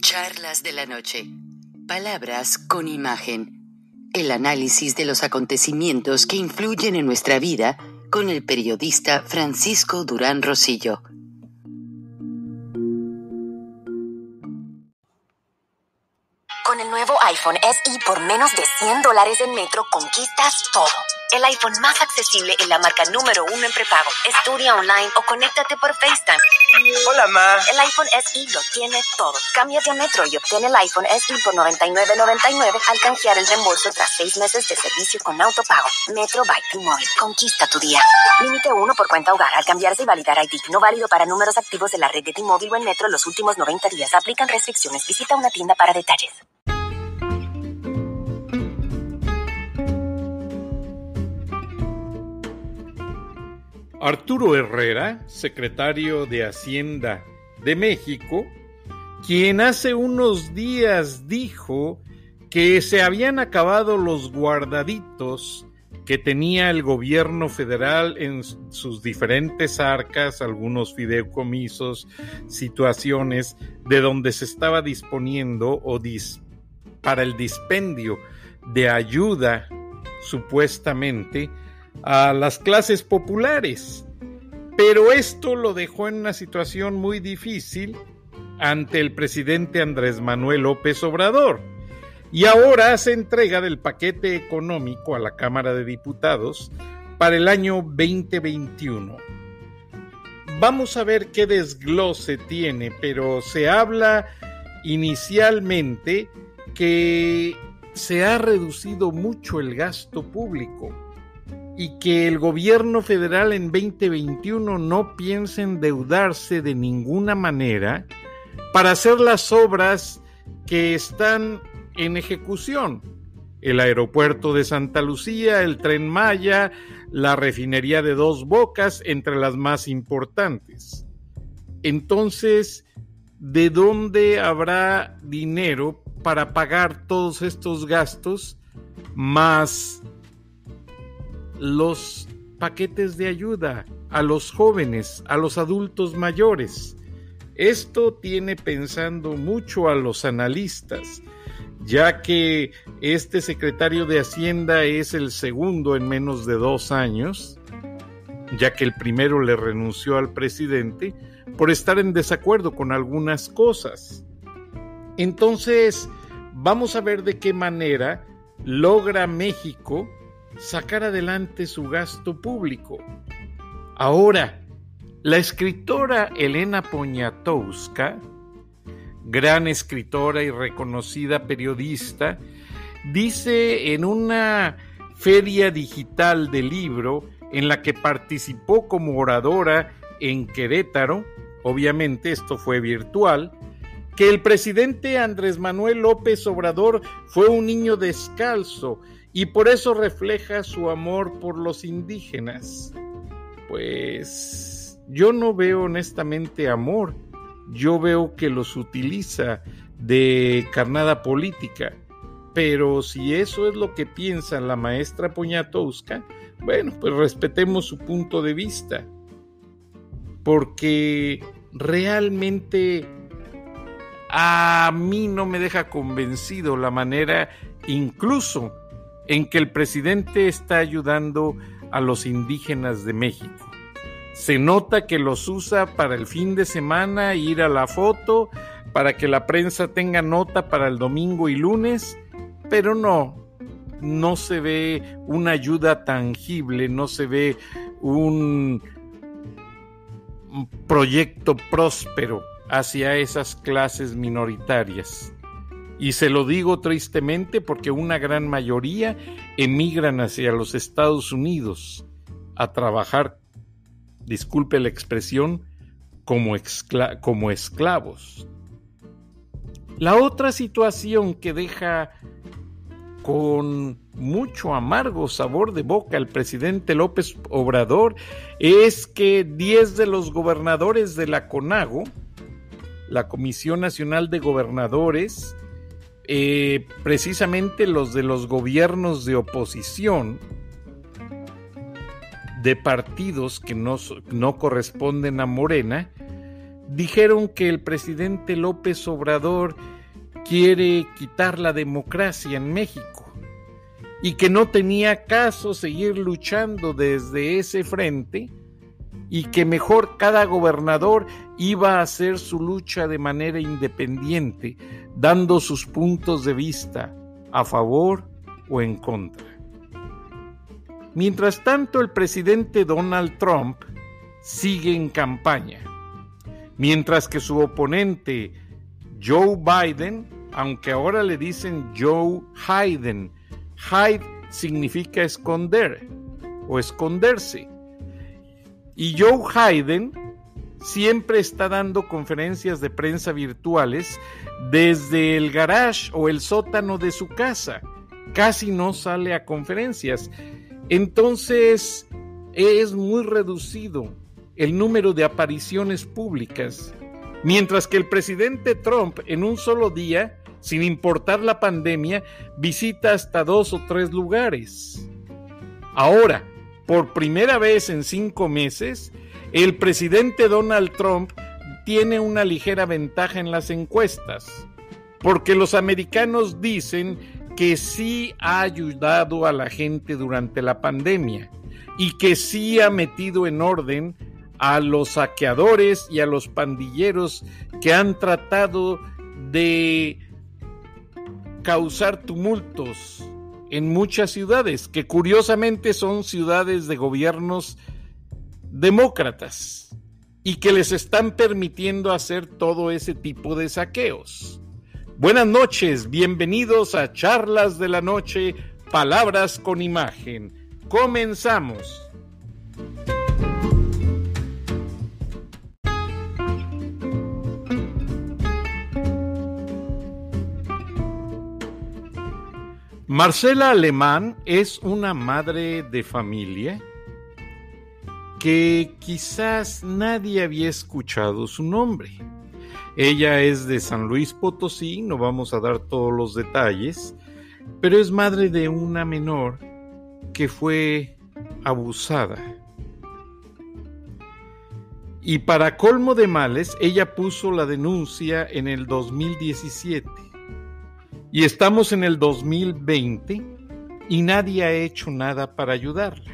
Charlas de la noche. Palabras con imagen. El análisis de los acontecimientos que influyen en nuestra vida con el periodista Francisco Durán Rosillo. Con el nuevo iPhone SE por menos de $100 en Metro, conquistas todo. El iPhone más accesible en la marca número 1 en prepago. Estudia online o conéctate por FaceTime. Hola, ma. El iPhone SE lo tiene todo. Cámbiate a Metro y obtén el iPhone SE por $99.99 al canjear el reembolso tras 6 meses de servicio con autopago. Metro by T-Mobile. Conquista tu día. Límite 1 por cuenta hogar al cambiarse y validar ID. No válido para números activos de la red de T-Mobile o en Metro los últimos 90 días. Aplican restricciones. Visita una tienda para detalles. Arturo Herrera, secretario de Hacienda de México, quien hace unos días dijo que se habían acabado los guardaditos que tenía el gobierno federal en sus diferentes arcas, algunos fideicomisos, situaciones de donde se estaba disponiendo para el dispendio de ayuda, supuestamente, a las clases populares, pero esto lo dejó en una situación muy difícil ante el presidente Andrés Manuel López Obrador, y ahora hace entrega del paquete económico a la Cámara de Diputados para el año 2021. Vamos a ver qué desglose tiene, pero se habla inicialmente que se ha reducido mucho el gasto público y que el gobierno federal en 2021 no piensa endeudarse de ninguna manera para hacer las obras que están en ejecución. El aeropuerto de Santa Lucía, el Tren Maya, la refinería de Dos Bocas, entre las más importantes. Entonces, ¿de dónde habrá dinero para pagar todos estos gastos más los paquetes de ayuda a los jóvenes, a los adultos mayores? Esto tiene pensando mucho a los analistas, ya que este secretario de Hacienda es el segundo en menos de 2 años, ya que el primero le renunció al presidente por estar en desacuerdo con algunas cosas. Entonces, vamos a ver de qué manera logra México sacar adelante su gasto público. Ahora, la escritora Elena Poniatowska, gran escritora y reconocida periodista, dice en una feria digital de libro en la que participó como oradora en Querétaro, obviamente esto fue virtual, que el presidente Andrés Manuel López Obrador fue un niño descalzo y por eso refleja su amor por los indígenas. Pues yo no veo honestamente amor, yo veo que los utiliza de carnada política, pero si eso es lo que piensa la maestra Poniatowska, bueno, pues respetemos su punto de vista, porque realmente a mí no me deja convencido la manera incluso en que el presidente está ayudando a los indígenas de México. Se nota que los usa para el fin de semana, ir a la foto, para que la prensa tenga nota para el domingo y lunes, pero no se ve una ayuda tangible, no se ve un proyecto próspero hacia esas clases minoritarias. Y se lo digo tristemente porque una gran mayoría emigran hacia los Estados Unidos a trabajar, disculpe la expresión, como esclavos. La otra situación que deja con mucho amargo sabor de boca al presidente López Obrador es que 10 de los gobernadores de la CONAGO, la Comisión Nacional de Gobernadores, precisamente los de los gobiernos de oposición, de partidos que no corresponden a Morena dijeron que el presidente López Obrador quiere quitar la democracia en México y que no tenía caso seguir luchando desde ese frente y que mejor cada gobernador iba a hacer su lucha de manera independiente, dando sus puntos de vista a favor o en contra. Mientras tanto, el presidente Donald Trump sigue en campaña, mientras que su oponente Joe Biden, aunque ahora le dicen Joe Biden, hide significa esconder o esconderse, y Joe Biden siempre está dando conferencias de prensa virtuales desde el garage o el sótano de su casa, casi no sale a conferencias. Entonces es muy reducido el número de apariciones públicas, mientras que el presidente Trump en un solo día, sin importar la pandemia, visita hasta 2 o 3 lugares. Ahora, por primera vez en 5 meses, el presidente Donald Trump tiene una ligera ventaja en las encuestas, porque los americanos dicen que sí ha ayudado a la gente durante la pandemia y que sí ha metido en orden a los saqueadores y a los pandilleros que han tratado de causar tumultos en muchas ciudades, que curiosamente son ciudades de gobiernos demócratas y que les están permitiendo hacer todo ese tipo de saqueos. Buenas noches, bienvenidos a Charlas de la Noche, Palabras con Imagen. Comenzamos. Marcela Alemán es una madre de familia que quizás nadie había escuchado su nombre. Ella es de San Luis Potosí, no vamos a dar todos los detalles, pero es madre de una menor que fue abusada. Y para colmo de males, ella puso la denuncia en el 2017. Y estamos en el 2020 y nadie ha hecho nada para ayudarla.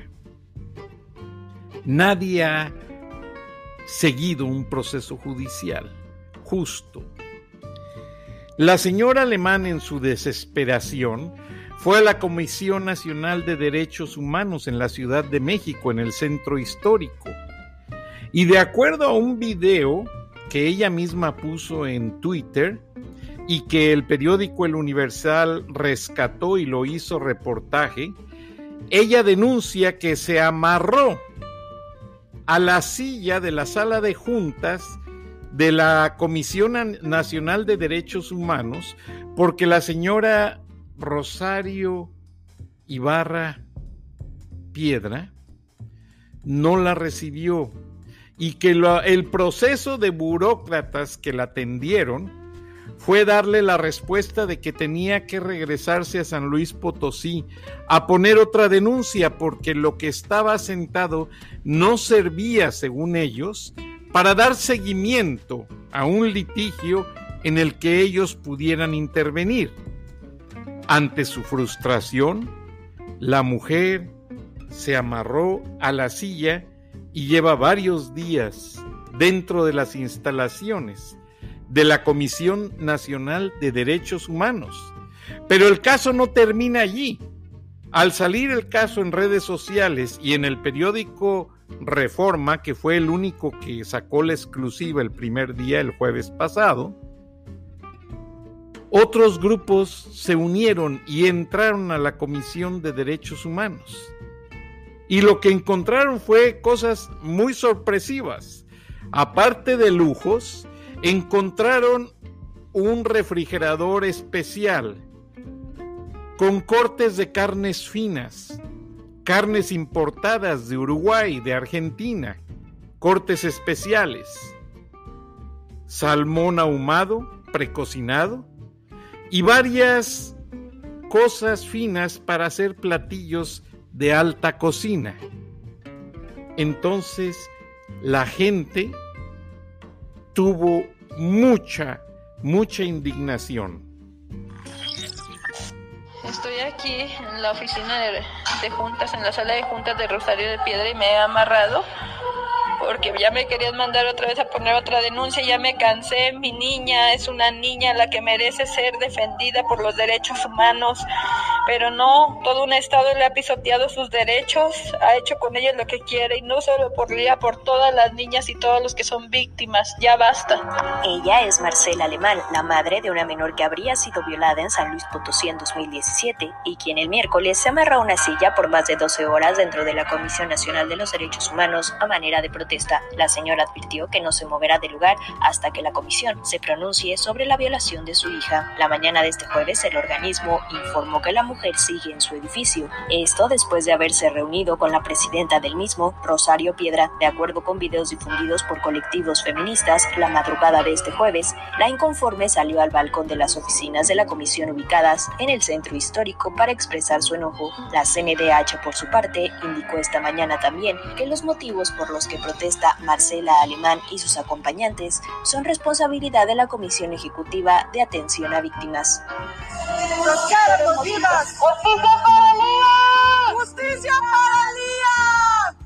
Nadie ha seguido un proceso judicial justo. La señora Alemán, en su desesperación, fue a la Comisión Nacional de Derechos Humanos en la Ciudad de México, en el Centro Histórico. Y de acuerdo a un video que ella misma puso en Twitter y que el periódico El Universal rescató y lo hizo reportaje, ella denuncia que se amarró a la silla de la sala de juntas de la Comisión Nacional de Derechos Humanos porque la señora Rosario Ibarra Piedra no la recibió y que el proceso de burócratas que la atendieron fue darle la respuesta de que tenía que regresarse a San Luis Potosí a poner otra denuncia porque lo que estaba sentado no servía, según ellos, para dar seguimiento a un litigio en el que ellos pudieran intervenir. Ante su frustración, la mujer se amarró a la silla y lleva varios días dentro de las instalaciones de la Comisión Nacional de Derechos Humanos. Pero el caso no termina allí. Al salir el caso en redes sociales y en el periódico Reforma, que fue el único que sacó la exclusiva el primer día, el jueves pasado, otros grupos se unieron y entraron a la Comisión de Derechos Humanos. Y lo que encontraron fue cosas muy sorpresivas. Aparte de lujos, encontraron un refrigerador especial con cortes de carnes finas, carnes importadas de Uruguay, de Argentina, cortes especiales, salmón ahumado, precocinado y varias cosas finas para hacer platillos de alta cocina. entonces la gente tuvo mucha indignación. Estoy aquí en la oficina de juntas, en la sala de juntas de Rosario de Piedra, y me he amarrado porque ya me querían mandar otra vez a poner otra denuncia. Ya me cansé. Mi niña es una niña la que merece ser defendida por los derechos humanos, pero no, todo un estado le ha pisoteado sus derechos, ha hecho con ellos lo que quiere, y no solo por ella, por todas las niñas y todos los que son víctimas. Ya basta. Ella es Marcela Alemán, la madre de una menor que habría sido violada en San Luis Potosí en 2017 y quien el miércoles se amarró a una silla por más de 12 horas dentro de la Comisión Nacional de los Derechos Humanos a manera de protesta. La señora advirtió que no se moverá del lugar hasta que la comisión se pronuncie sobre la violación de su hija. La mañana de este jueves, el organismo informó que la mujer sigue en su edificio. Esto después de haberse reunido con la presidenta del mismo, Rosario Piedra. De acuerdo con videos difundidos por colectivos feministas, la madrugada de este jueves, la inconforme salió al balcón de las oficinas de la comisión ubicadas en el centro histórico para expresar su enojo. La CNDH, por su parte, indicó esta mañana también que los motivos por los que protesta Marcela Alemán y sus acompañantes son responsabilidad de la Comisión Ejecutiva de Atención a Víctimas. ¡Nos queremos vivas! ¡Justicia para Lía! ¡Justicia para Lía!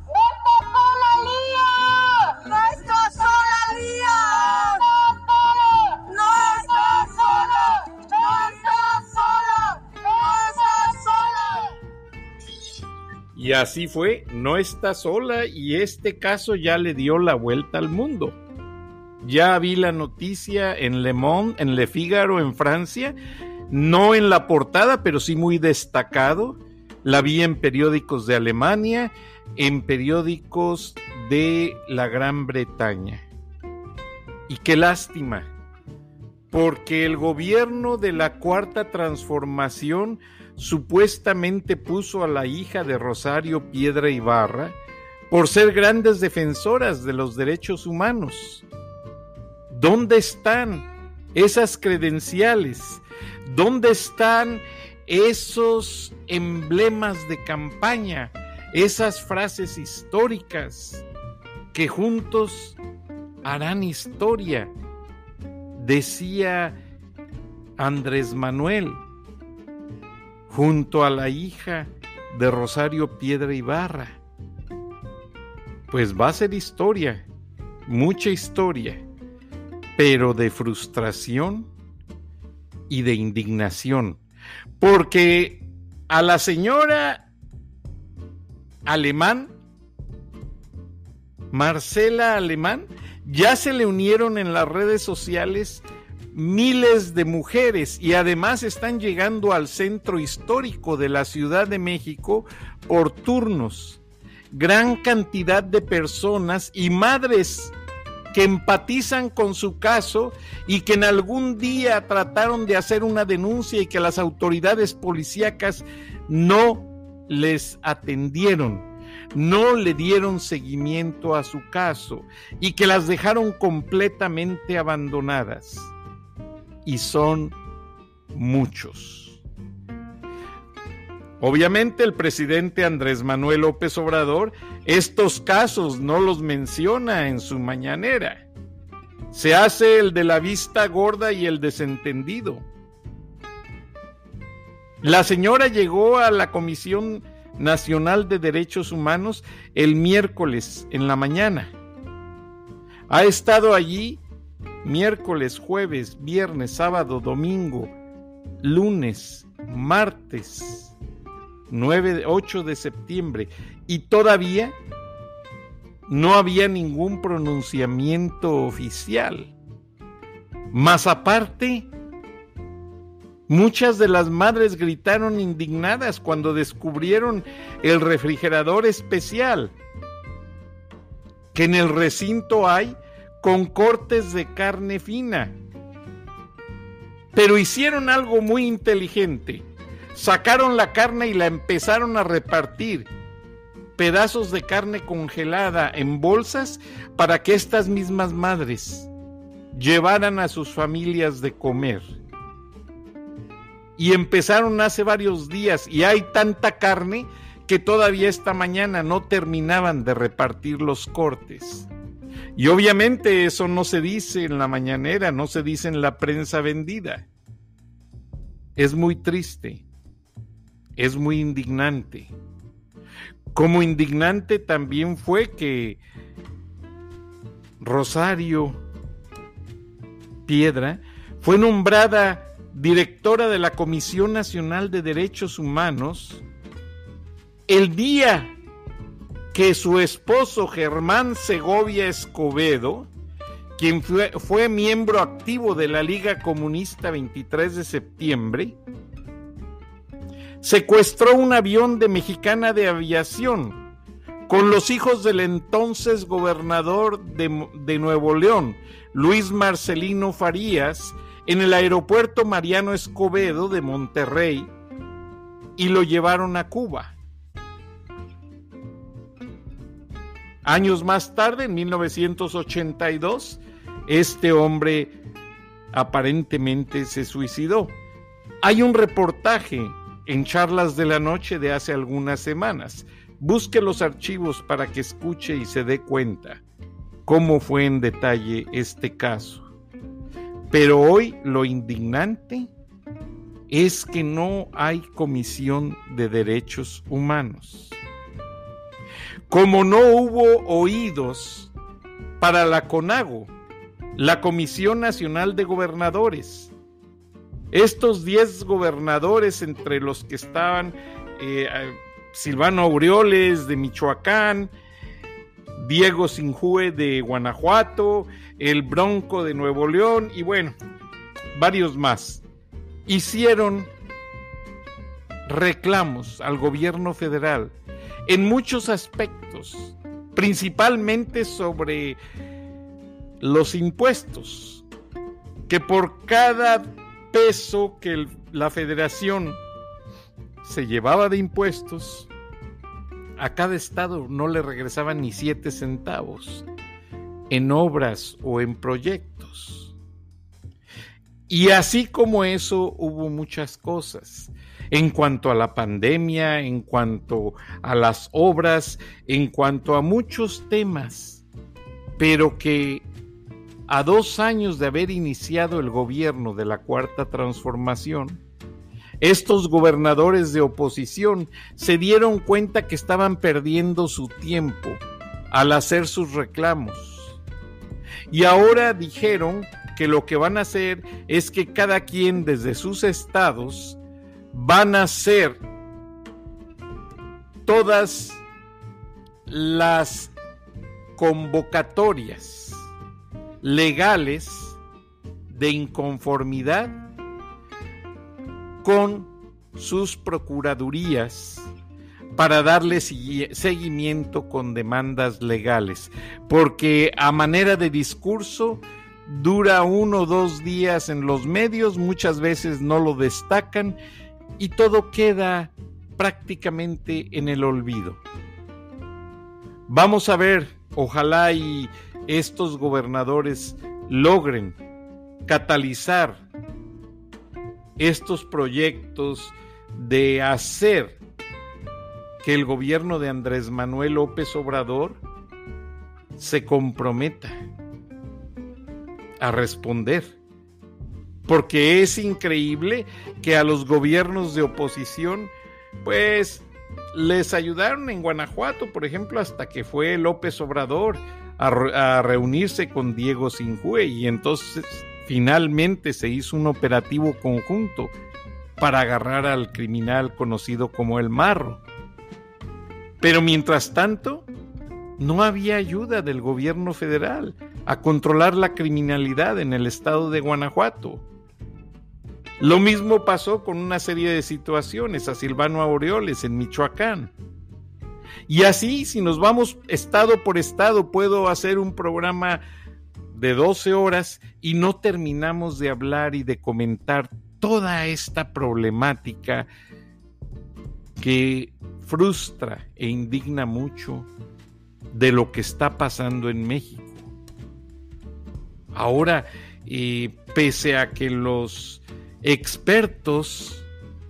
¡Vete sola, Lía! ¡No estás sola, Lía! ¡No estás sola! ¡No estás sola! ¡No estás sola! Y así fue, no está sola, y este caso ya le dio la vuelta al mundo. Ya vi la noticia en Le Monde, en Le Figaro, en Francia, no en la portada, pero sí muy destacado. La vi en periódicos de Alemania, en periódicos de la Gran Bretaña. Y qué lástima, porque el gobierno de la Cuarta Transformación supuestamente puso a la hija de Rosario Piedra Ibarra por ser grandes defensoras de los derechos humanos. ¿Dónde están esas credenciales? ¿Dónde están esos emblemas de campaña, esas frases históricas que juntos harán historia? Decía Andrés Manuel, junto a la hija de Rosario Piedra Ibarra. Pues va a ser historia, mucha historia, pero de frustración y de indignación, porque a la señora Alemán, Marcela Alemán, ya se le unieron en las redes sociales miles de mujeres, y además están llegando al centro histórico de la Ciudad de México por turnos. Gran cantidad de personas y madres que empatizan con su caso y que en algún día trataron de hacer una denuncia y que las autoridades policíacas no les atendieron, no le dieron seguimiento a su caso y que las dejaron completamente abandonadas. Y son muchos. Obviamente el presidente Andrés Manuel López Obrador estos casos no los menciona en su mañanera. Se hace el de la vista gorda y el desentendido. La señora llegó a la Comisión Nacional de Derechos Humanos el miércoles en la mañana. Ha estado allí miércoles, jueves, viernes, sábado, domingo, lunes, martes, 8 de septiembre, y todavía no había ningún pronunciamiento oficial. Más aparte, muchas de las madres gritaron indignadas cuando descubrieron el refrigerador especial que en el recinto hay con cortes de carne fina. Pero hicieron algo muy inteligente. Sacaron la carne y la empezaron a repartir. Pedazos de carne congelada en bolsas para que estas mismas madres llevaran a sus familias de comer. Y empezaron hace varios días y hay tanta carne que todavía esta mañana no terminaban de repartir los cortes. Y obviamente eso no se dice en la mañanera, no se dice en la prensa vendida. Es muy triste, es muy indignante. Como indignante también fue que Rosario Piedra fue nombrada directora de la Comisión Nacional de Derechos Humanos el día que su esposo Germán Segovia Escobedo, quien fue miembro activo de la Liga Comunista 23 de septiembre, secuestró un avión de Mexicana de Aviación con los hijos del entonces gobernador de Nuevo León, Luis Marcelino Farías, en el aeropuerto Mariano Escobedo de Monterrey, y lo llevaron a Cuba. Años más tarde, en 1982, este hombre aparentemente se suicidó. Hay un reportaje en Charlas de la Noche de hace algunas semanas. Busque los archivos para que escuche y se dé cuenta cómo fue en detalle este caso. Pero hoy lo indignante es que no hay Comisión de Derechos Humanos. Como no hubo oídos para la CONAGO, la Comisión Nacional de Gobernadores. Estos 10 gobernadores, entre los que estaban Silvano Aureoles de Michoacán, Diego Sinjue de Guanajuato, el Bronco de Nuevo León y bueno, varios más, hicieron reclamos al gobierno federal en muchos aspectos, principalmente sobre los impuestos, que por cada peso que la federación se llevaba de impuestos, a cada estado no le regresaban ni 7 centavos en obras o en proyectos. Y así como eso hubo muchas cosas en cuanto a la pandemia, en cuanto a las obras, en cuanto a muchos temas, pero que a 2 años de haber iniciado el gobierno de la Cuarta Transformación, estos gobernadores de oposición se dieron cuenta que estaban perdiendo su tiempo al hacer sus reclamos. Y ahora dijeron que lo que van a hacer es que cada quien desde sus estados van a hacer todas las convocatorias legales de inconformidad con sus procuradurías para darle seguimiento con demandas legales, porque a manera de discurso dura 1 o 2 días en los medios, muchas veces no lo destacan y todo queda prácticamente en el olvido. Vamos a ver, ojalá y estos gobernadores logren catalizar estos proyectos de hacer que el gobierno de Andrés Manuel López Obrador se comprometa a responder, porque es increíble que a los gobiernos de oposición pues les ayudaron en Guanajuato, por ejemplo, hasta que fue López Obrador a reunirse con Diego Sinjue y entonces finalmente se hizo un operativo conjunto para agarrar al criminal conocido como El Marro. Pero mientras tanto, no había ayuda del gobierno federal a controlar la criminalidad en el estado de Guanajuato. Lo mismo pasó con una serie de situaciones a Silvano Aureoles en Michoacán. Y así, si nos vamos estado por estado, puedo hacer un programa de 12 horas y no terminamos de hablar y de comentar toda esta problemática que frustra e indigna mucho de lo que está pasando en México. Ahora, pese a que los expertos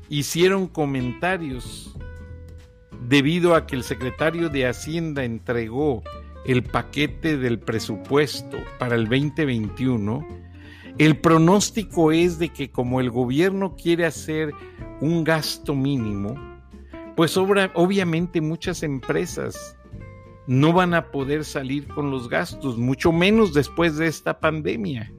hicieron comentarios debido a que el secretario de Hacienda entregó el paquete del presupuesto para el 2021, el pronóstico es de que como el gobierno quiere hacer un gasto mínimo, pues obviamente muchas empresas no van a poder salir con los gastos, mucho menos después de esta pandemia.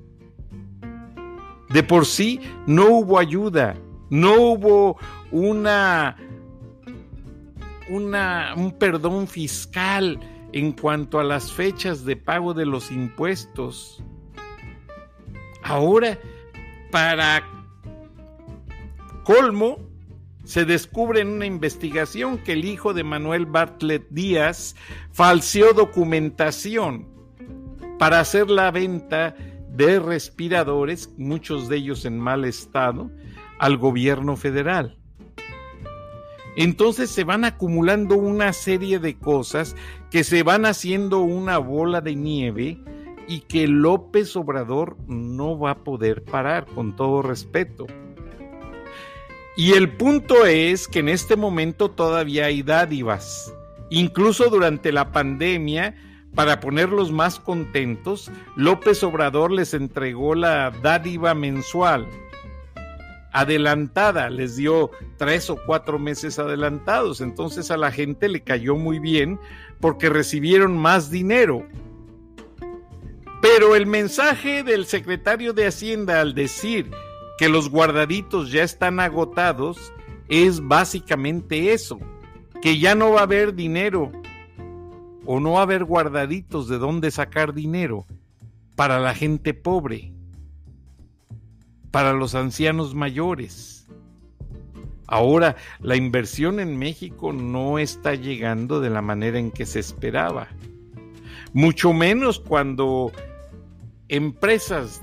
De por sí no hubo ayuda, no hubo un perdón fiscal en cuanto a las fechas de pago de los impuestos. Ahora, para colmo, se descubre en una investigación que el hijo de Manuel Bartlett Díaz falseó documentación para hacer la venta de respiradores, muchos de ellos en mal estado, al gobierno federal. Entonces se van acumulando una serie de cosas que se van haciendo una bola de nieve y que López Obrador no va a poder parar, con todo respeto. Y el punto es que en este momento todavía hay dádivas. Incluso durante la pandemia, para ponerlos más contentos, López Obrador les entregó la dádiva mensual adelantada, les dio 3 o 4 meses adelantados. Entonces a la gente le cayó muy bien porque recibieron más dinero. Pero el mensaje del secretario de Hacienda al decir que los guardaditos ya están agotados es básicamente eso, que ya no va a haber dinero o no va a haber guardaditos de dónde sacar dinero para la gente pobre, para los ancianos mayores. Ahora, la inversión en México no está llegando de la manera en que se esperaba, mucho menos cuando empresas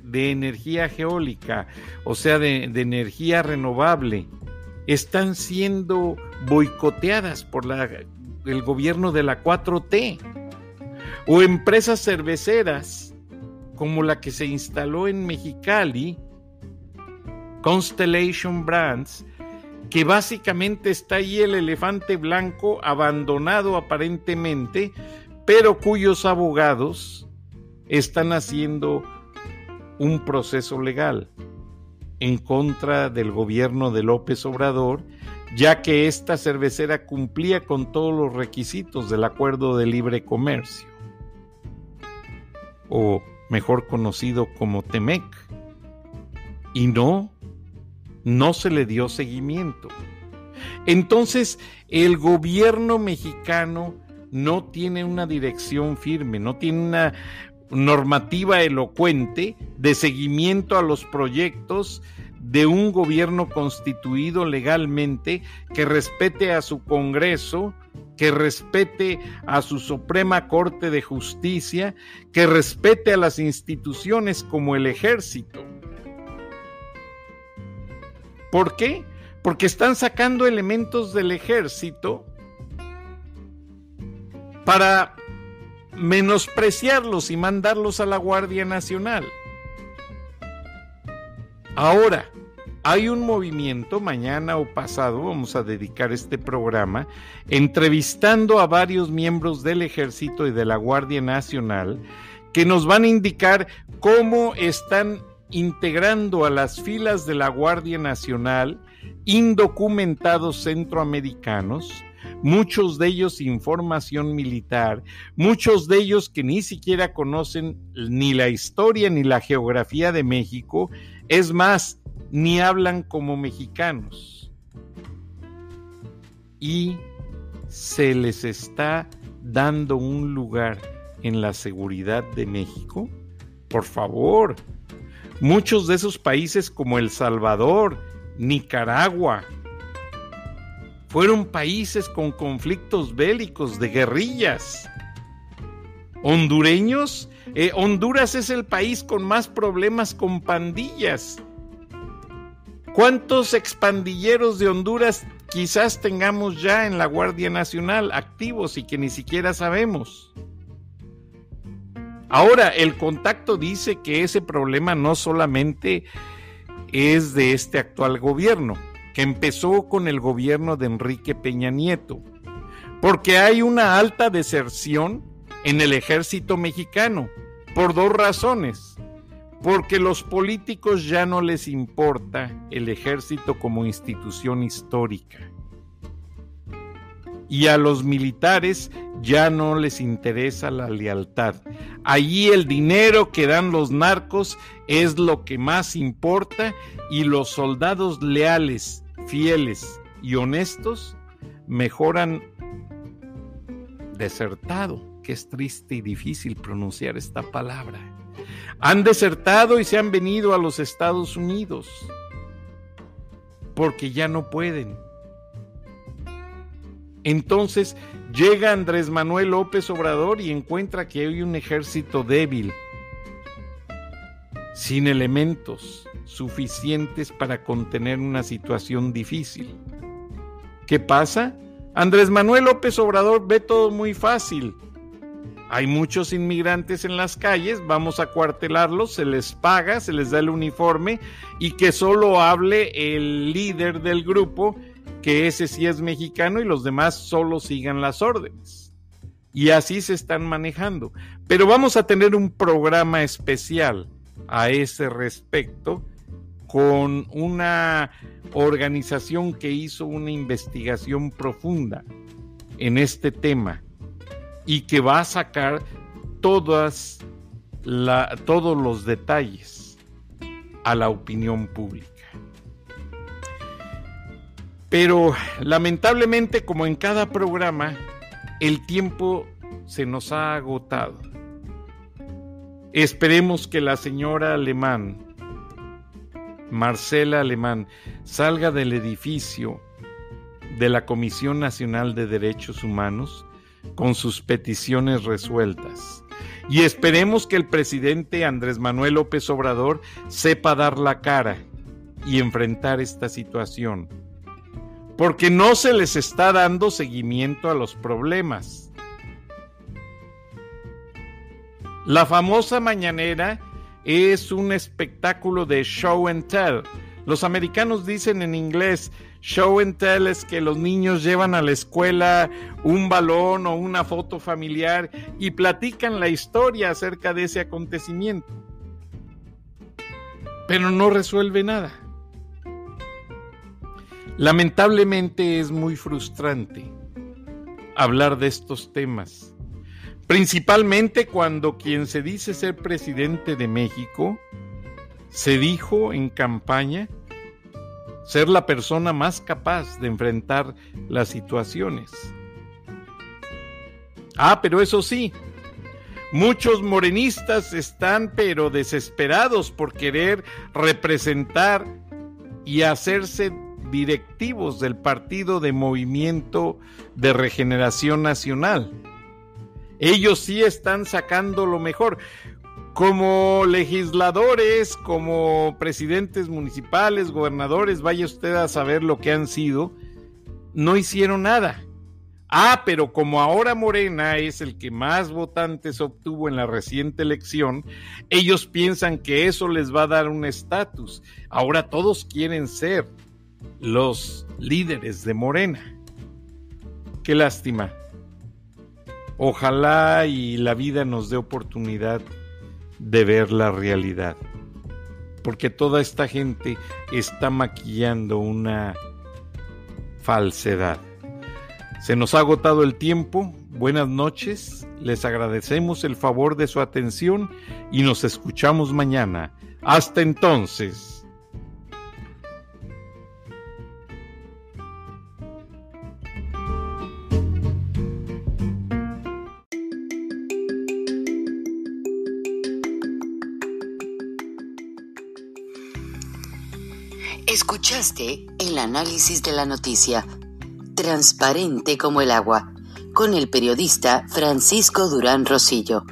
de energía geólica, o sea, de energía renovable, están siendo boicoteadas por el gobierno de la 4T, o empresas cerveceras como la que se instaló en Mexicali, Constellation Brands, que básicamente está ahí el elefante blanco abandonado aparentemente, pero cuyos abogados están haciendo un proceso legal en contra del gobierno de López Obrador, ya que esta cervecera cumplía con todos los requisitos del Acuerdo de Libre Comercio, o mejor conocido como TEMEC, y no se le dio seguimiento. Entonces, el gobierno mexicano no tiene una dirección firme, no tiene una normativa elocuente de seguimiento a los proyectos de un gobierno constituido legalmente, que respete a su Congreso, que respete a su Suprema Corte de Justicia, que respete a las instituciones como el Ejército. ¿Por qué? Porque están sacando elementos del Ejército para menospreciarlos y mandarlos a la Guardia Nacional. Ahora, hay un movimiento, mañana o pasado vamos a dedicar este programa entrevistando a varios miembros del Ejército y de la Guardia Nacional que nos van a indicar cómo están integrando a las filas de la Guardia Nacional indocumentados centroamericanos, muchos de ellos sin formación militar, muchos de ellos que ni siquiera conocen ni la historia ni la geografía de México, es más, ni hablan como mexicanos. Y se les está dando un lugar en la seguridad de México. Por favor, muchos de esos países como El Salvador, Nicaragua, fueron países con conflictos bélicos, de guerrillas. Hondureños, Honduras es el país con más problemas con pandillas. ¿Cuántos expandilleros de Honduras quizás tengamos ya en la Guardia Nacional activos y que ni siquiera sabemos? Ahora, el Contacto dice que ese problema no solamente es de este actual gobierno, que empezó con el gobierno de Enrique Peña Nieto, porque hay una alta deserción en el ejército mexicano, por 2 razones. Porque los políticos ya no les importa el ejército como institución histórica. Y a los militares ya no les interesa la lealtad. Allí el dinero que dan los narcos es lo que más importa, y los soldados leales, fieles y honestos mejor han desertado, que es triste y difícil pronunciar esta palabra. Han desertado y se han venido a los Estados Unidos porque ya no pueden. Entonces llega Andrés Manuel López Obrador y encuentra que hay un ejército débil, sin elementos suficientes para contener una situación difícil. ¿Qué pasa? Andrés Manuel López Obrador ve todo muy fácil. Hay muchos inmigrantes en las calles, vamos a acuartelarlos, se les paga, se les da el uniforme, y que solo hable el líder del grupo, que ese sí es mexicano, y los demás solo sigan las órdenes. Y así se están manejando. Pero vamos a tener un programa especial a ese respecto, con una organización que hizo una investigación profunda en este tema y que va a sacar todos los detalles a la opinión pública. Pero lamentablemente, como en cada programa, el tiempo se nos ha agotado. Esperemos que la señora Alemán, Marcela Alemán, salga del edificio de la Comisión Nacional de Derechos Humanos con sus peticiones resueltas. Y esperemos que el presidente Andrés Manuel López Obrador sepa dar la cara y enfrentar esta situación, porque no se les está dando seguimiento a los problemas. La famosa mañanera es un espectáculo de show and tell. Los americanos dicen en inglés show and tell, es que los niños llevan a la escuela un balón o una foto familiar y platican la historia acerca de ese acontecimiento, pero no resuelve nada. Lamentablemente es muy frustrante hablar de estos temas, principalmente cuando quien se dice ser presidente de México se dijo en campaña ser la persona más capaz de enfrentar las situaciones. Pero eso sí, muchos morenistas están pero desesperados por querer representar y hacerse directivos del partido de Movimiento de Regeneración Nacional. Ellos sí están sacando lo mejor. Como legisladores, como presidentes municipales, gobernadores, vaya usted a saber lo que han sido, no hicieron nada. Pero como ahora Morena es el que más votantes obtuvo en la reciente elección, ellos piensan que eso les va a dar un estatus. Ahora todos quieren ser los líderes de Morena. Qué lástima. Ojalá y la vida nos dé oportunidad de ver la realidad, porque toda esta gente está maquillando una falsedad. Se nos ha agotado el tiempo. Buenas noches, les agradecemos el favor de su atención y nos escuchamos mañana. Hasta entonces. Escuchaste el análisis de la noticia, transparente como el agua, con el periodista Francisco Durán Rosillo.